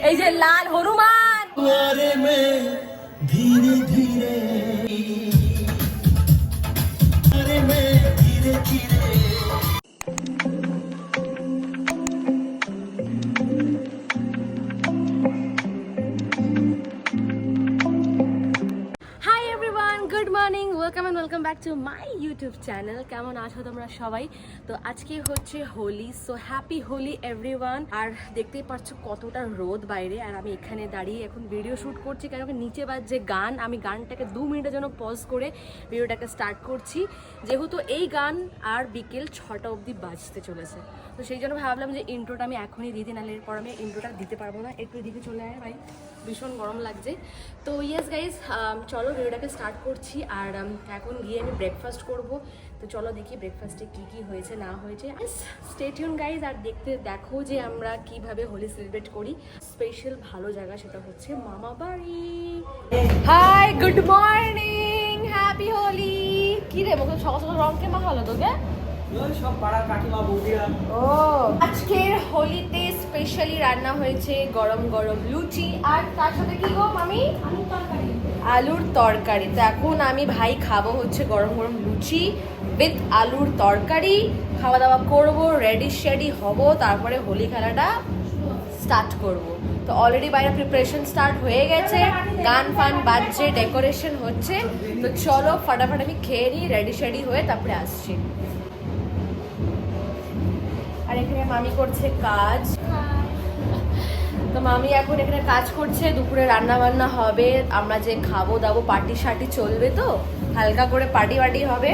এই যে লাল হনুমান। ধীরে ধীরে ধীরে ধীরে। Good morning, welcome back to my YouTube channel. কেমন আছো তোমরা সবাই? তো আজকে হচ্ছে Holi, so happy Holi everyone. আর দেখতেই পাচ্ছ কতটা রোদ বাইরে, আর আমি এখানে দাঁড়িয়ে এখন ভিডিও শ্যুট করছি, কারণ নিচে বাজছে গান। আমি গানটাকে 2 মিনিটের জন্য পজ করে ভিডিওটাকে স্টার্ট করছি, যেহেতু এই গান আর বিকেল 6টা অবধি বাজতে চলেছে। তো সেই জন্য ভাবলাম যে ইন্ট্রোটা আমি এখনই দিই, নাহলে এরপর আমি ইন্ট্রোটা দিতে পারবো না। একটু দিকে চলে আয় ভাই, ভীষণ গরম লাগছে। তো ইয়েস গাইজ, চলো ভিডিওটাকে স্টার্ট করছি। আর এখন গিয়ে আমি ব্রেকফাস্ট করব। তো চলো দেখি ব্রেকফাস্টে কি কি হয়েছে না হয়েছে। স্টে টিউন গাইজ, আর দেখো যে আমরা কিভাবে হোলি সেলিব্রেট করি। স্পেশাল ভালো জায়গা, সেটা হচ্ছে মামা বাড়ি। Hi, good morning, happy Holi. কি রে মুখে সকাল সকাল রং কে মাখালো তোকে? সব পাড়া কাকিমা বৌদিরা। ও, আজকের হোলিতে স্পেশালি রান্না হয়েছে গরম গরম লুচি, আর তার সাথে কি গো মামি? আলুর তরকারি। তো এখন আমি ভাই খাবো হচ্ছে গরম গরম লুচি উইথ আলুর তরকারি। খাওয়া দাওয়া করবো, রেডি শেডি হব, তারপরে হোলি খেলাটা স্টার্ট করব। তো অলরেডি বাইরে প্রিপারেশন স্টার্ট হয়ে গেছে, গান ফান বাজছে, ডেকোরেশন হচ্ছে। তো চলো ফটাফট আমি খেয়ে নিই, রেডি শেডি হয়ে তারপরে আসছি। আর এখানে মামি করছে কাজ। তো মামি এখন এখানে কাজ করছে, দুপুরে রান্না বান্না হবে, আমরা যে খাবো দাবো, পার্টি শার্টি চলবে, তো হালকা করে পার্টি ওয়ার্টি হবে।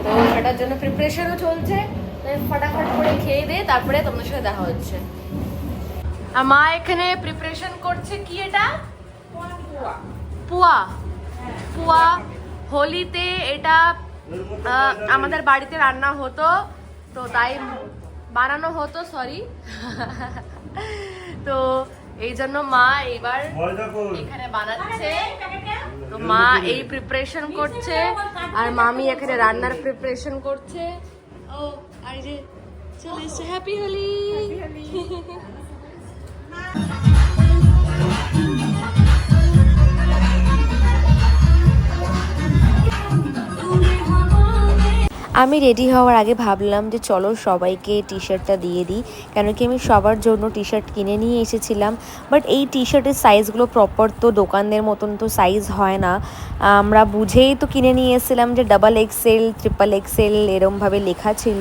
তো সেটার জন্য প্রিপারেশনও চলছে। ফটাফট করে খেয়ে দিয়ে তারপরে তোমাদের সাথে দেখা হচ্ছে। আর মা এখানে প্রিপারেশন করছে কি, এটা পুয়া। পুয়া হোলিতে এটা আমাদের বাড়িতে রান্না হতো, তো তাই বানানো হতো, সরি। তো এই জন্য মা এবার এখানে বানাচ্ছে। তো মা এই প্রিপারেশন করছে, আর মামি এখানে রান্নার প্রিপারেশন করছে। ও, আর যে চলে এসছে, হ্যাপি হোলি। আমি রেডি হওয়ার আগে ভাবলাম যে চলো সবাইকে টি শার্টটা দিয়ে দিই, কেন কি আমি সবার জন্য টি শার্ট কিনে নিয়ে এসেছিলাম। বাট এই টি শার্টের সাইজগুলো প্রপার তো দোকানদের মতন তো সাইজ হয় না, আমরা বুঝেই তো কিনে নিয়ে এসেছিলাম যে XXL, XXL এরমভাবে লেখা ছিল।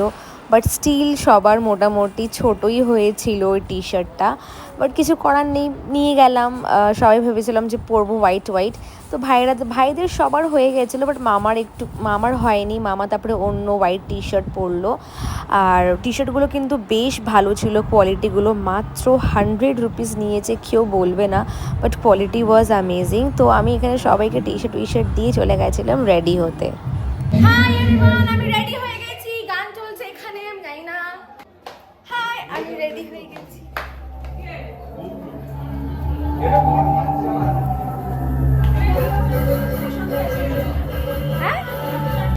বাট স্টিল সবার মোটামুটি ছোটোই হয়েছিল ওই টি শার্টটা। বাট কিছু করার নেই, নিয়ে গেলাম। সবাই ভেবেছিলাম যে পরবো হোয়াইট। তো ভাইদের সবার হয়ে গেছিলো, বাট মামার হয়নি। মামা তারপরে অন্য হোয়াইট টি শার্ট পরলো। আর টি শার্টগুলো কিন্তু বেশ ভালো ছিল, কোয়ালিটিগুলো মাত্র 100 রুপিস নিয়েছে, কেউ বলবে না, বাট কোয়ালিটি ওয়াজ অ্যামেজিং। তো আমি এখানে সবাইকে টি শার্ট দিয়ে চলে গেছিলাম রেডি হতে। হাই এভরিওয়ান, আমি রেডি হয়ে গেছি, গান চলছে এখানে, আমি জানি না। হাই, আমি রেডি হয়ে গেছি।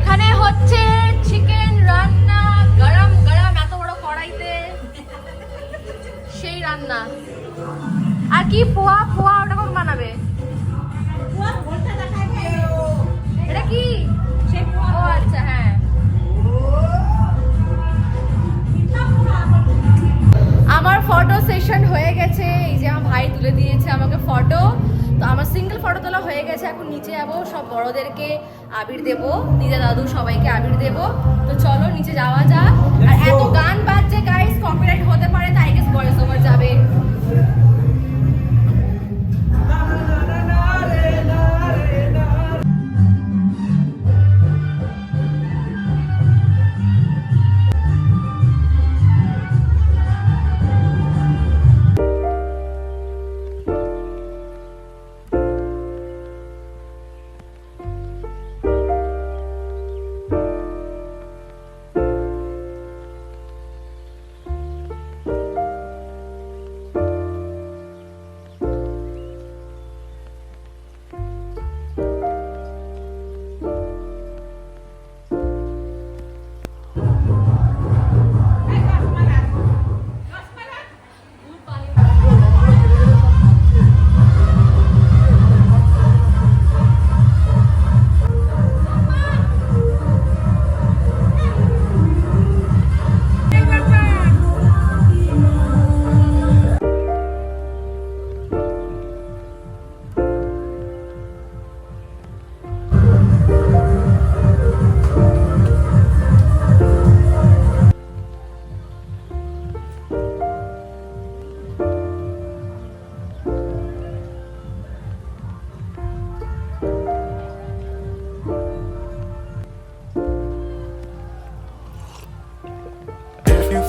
এখানে হচ্ছে চিকেন রান্না, গরম গরম, এত বড় কড়াইতে সেই রান্না। আর কি পোয়া ওটা কখন বানাবে? এটা কি? ও আচ্ছা, হ্যাঁ। আমার ফটো সেশন হয়ে গেছে, এই যে আমার ভাই তুলে দিয়েছে আমাকে ফটো। তো আমার সিঙ্গেল ফটো তোলা হয়ে গেছে, এখন নিচে যাবো, সব বড়দেরকে আবির দেবো, দিদা দাদু সবাইকে আবির দেবো। তো চলো নিচে যাওয়া যাক। আর এত গান বাজছে গাইস, কপিরাইট হতে পারে, তাই গেস ভয়েস ওভার যাবে।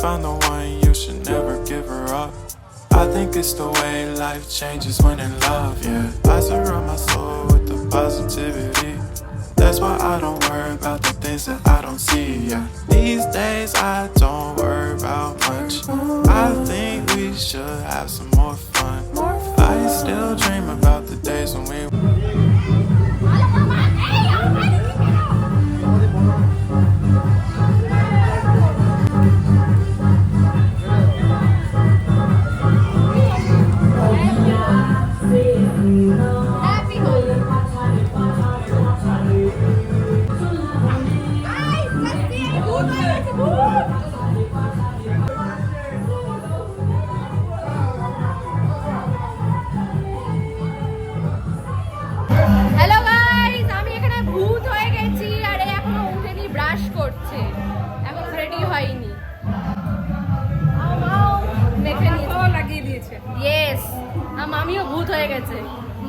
find the one, you should never give her up. I think it's the way life changes when in love, yeah. I surround my soul with the positivity. That's why I don't worry about the things that I don't see, yeah. These days I don't worry about much. I think we should have some more fun. I still dream about the days when we hello guys, আমি এখানে ভূত হয়ে গেছি আর এ এখনো উঠেনি, brush করছে, এখন ready হয়নি। মেখে নিয়েছে, লাগিয়ে দিয়েছে। ইয়েস, আমিও ভূত হয়ে গেছে।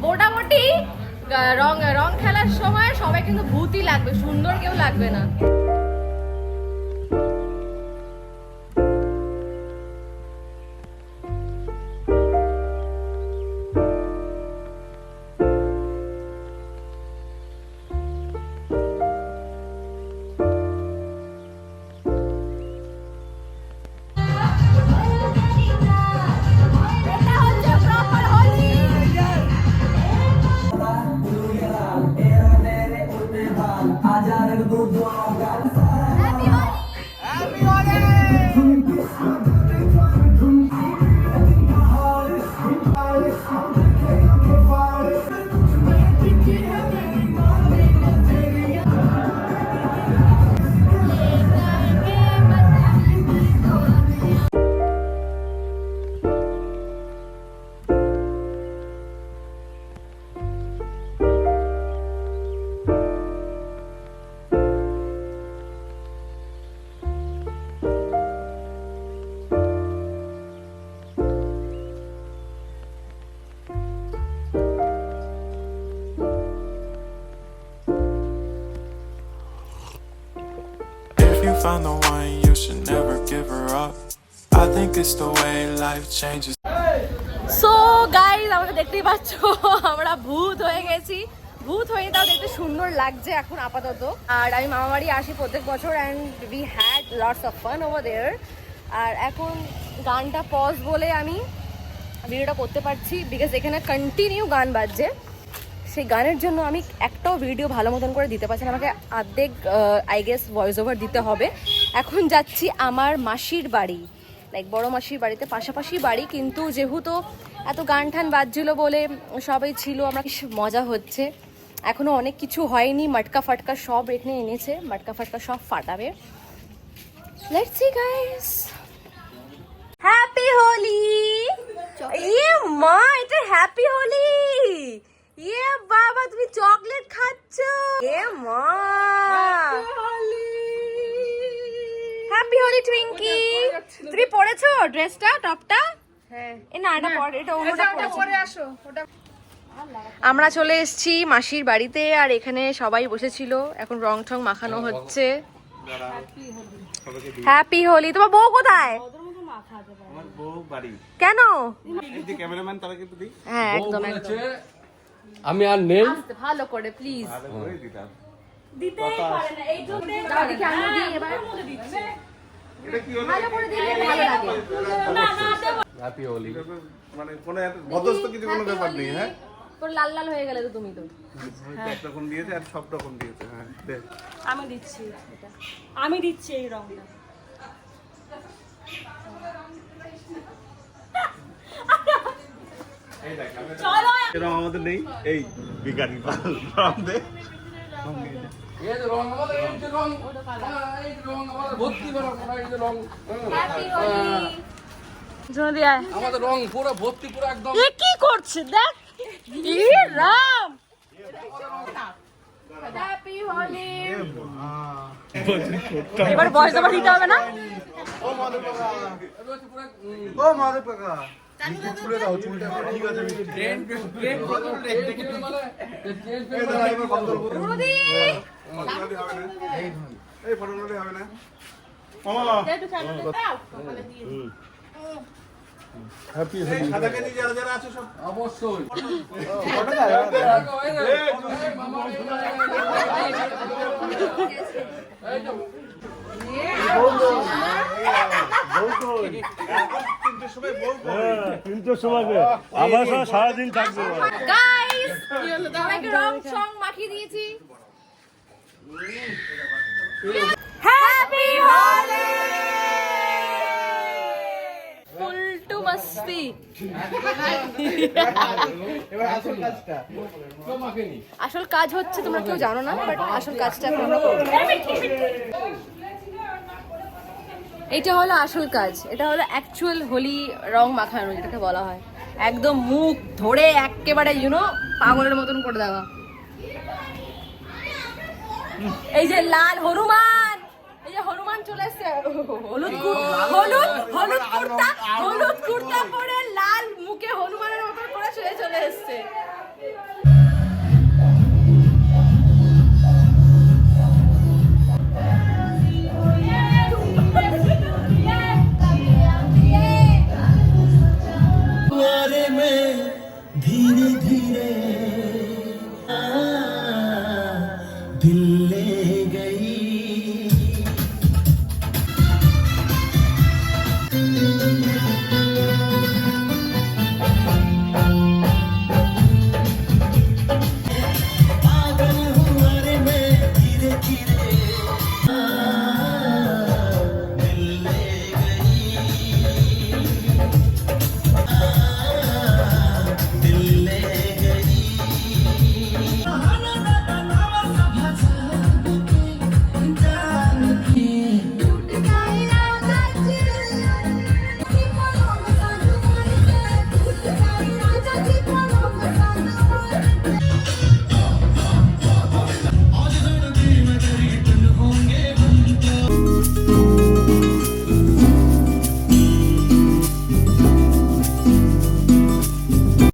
মোটামুটি রং রং খেলার সময় সবাই কিন্তু ভূতই লাগবে, সুন্দর কেউ লাগবে না। find the one, you should never give her up. I think it's the way life changes. So guys, আমাকে দেখতেই পাচ্ছ আমরা ভূত হয়ে গেছি। ভূত হয়ে তাও দেখতে সুন্দর লাগছে এখন আপাতত। আর আমি মামা বাড়ি আসি প্রত্যেক বছর and we had lots of fun over there. আর এখন গানটা পজ বলে আমি ভিডিওটা করতে পারছি, বিকজ এখানে কন্টিনিউ গান বাজছে। সেই গানের জন্য আমি একটাও ভিডিও ভালো মতন করে দিতে পারছি না, আমাকে অর্ধেক আই গেস ভয়েস ওভার দিতে হবে। এখন যাচ্ছি আমার মাসির বাড়ি, লাইক বড় মাসির বাড়িতে, পাশাপাশি বাড়ি, কিন্তু যেহেতু এত গান টান বাজছিলো বলে সবাই ছিল, আমরা মজা হচ্ছে। এখনও অনেক কিছু হয়নি, মটকা ফাটকা সব এখানে এনেছে, মটকা ফাটকা সব ফাটাবে। Let's see guys. Happy Holi! ইয়ে মা, এটা হ্যাপি হোলি! ইয়ে বাবা, তুমি চকলেট খাচ্ছ? এ মা, হ্যাপি হোলি টুইঙ্কি। তুমি পরেছো ড্রেসটা, টপটা? হ্যাঁ। এ না, এটা পরে, এটা অন্যটা পরে আসো। আমরা চলে এসেছি মাসির বাড়িতে, আর এখানে সবাই বসেছিল, এখন রং ঠং মাখানো হচ্ছে। হ্যাপি হোলি। তোমার বউ কোথায়? কেন? হ্যাঁ, একদম একদম। আমি আর নেই, ভালো করে প্লিজ দিতে পারে না, এই জন্য দাও দেখি আমি দিই এবার। এটা কি হলো? ভালো করে দিলে ভালো লাগে। না না দেব। হ্যাপি হোলি। মানে কোন বদস্ত কিছু কোনো ব্যাপার নেই। হ্যাঁ, তোর লাল লাল হয়ে গেলে তো তুমি তো এক রকম দিয়েছে আর সব রকম দিয়েছে। হ্যাঁ, দেখ আমি দিচ্ছি, এটা আমি দিচ্ছি এই রংটা। এরকম আমাদের নেই, এই বিজ্ঞানী রং দে। এই যে রং আমাদের, এই যে রং, এই যে রং আমাদের ভর্তি করা, এই যে রং। হ্যাপি হোলি। জলদি আয়। আমাদের রং পুরো ভর্তি, পুরো একদম। এ কি করছে দেখ, ই রাম। হ্যাপি হোলি। এবার বয়স আবার দিতে হবে না? ও মাধব কাকা, ও মাধব কাকা, চুলে দাও, চুলটা ঠিক আছে। রুদি, এই ফটোগুলো হবে না। হ্যাপি হোলি সাদাকে নিয়ে যারা যারা আছে সব অবশ্যই তিনটের সময় আমার সঙ্গে সারাদিন থাকবে। গাইস সবাইকে রং সং মাখিয়ে দিয়েছি। হ্যাপি হোলি ফুলটু মস্তি। এবার আসল কাজটা আসল কাজ হচ্ছে তোমরা কেউ জানো না, বাট আসল কাজটা এখন আমরা করব। এটা হলো আসল কাজ, এটা হলো অ্যাকচুয়াল হোলি রং মাখানো যেটাকে বলা হয়। একদম মুখ ধরে একেবারে পাগলের মতন করে দেওয়া। এই যে লাল হনুমান, এই যে হনুমান চলে এসছে, হলুদ হলুদ হলুদ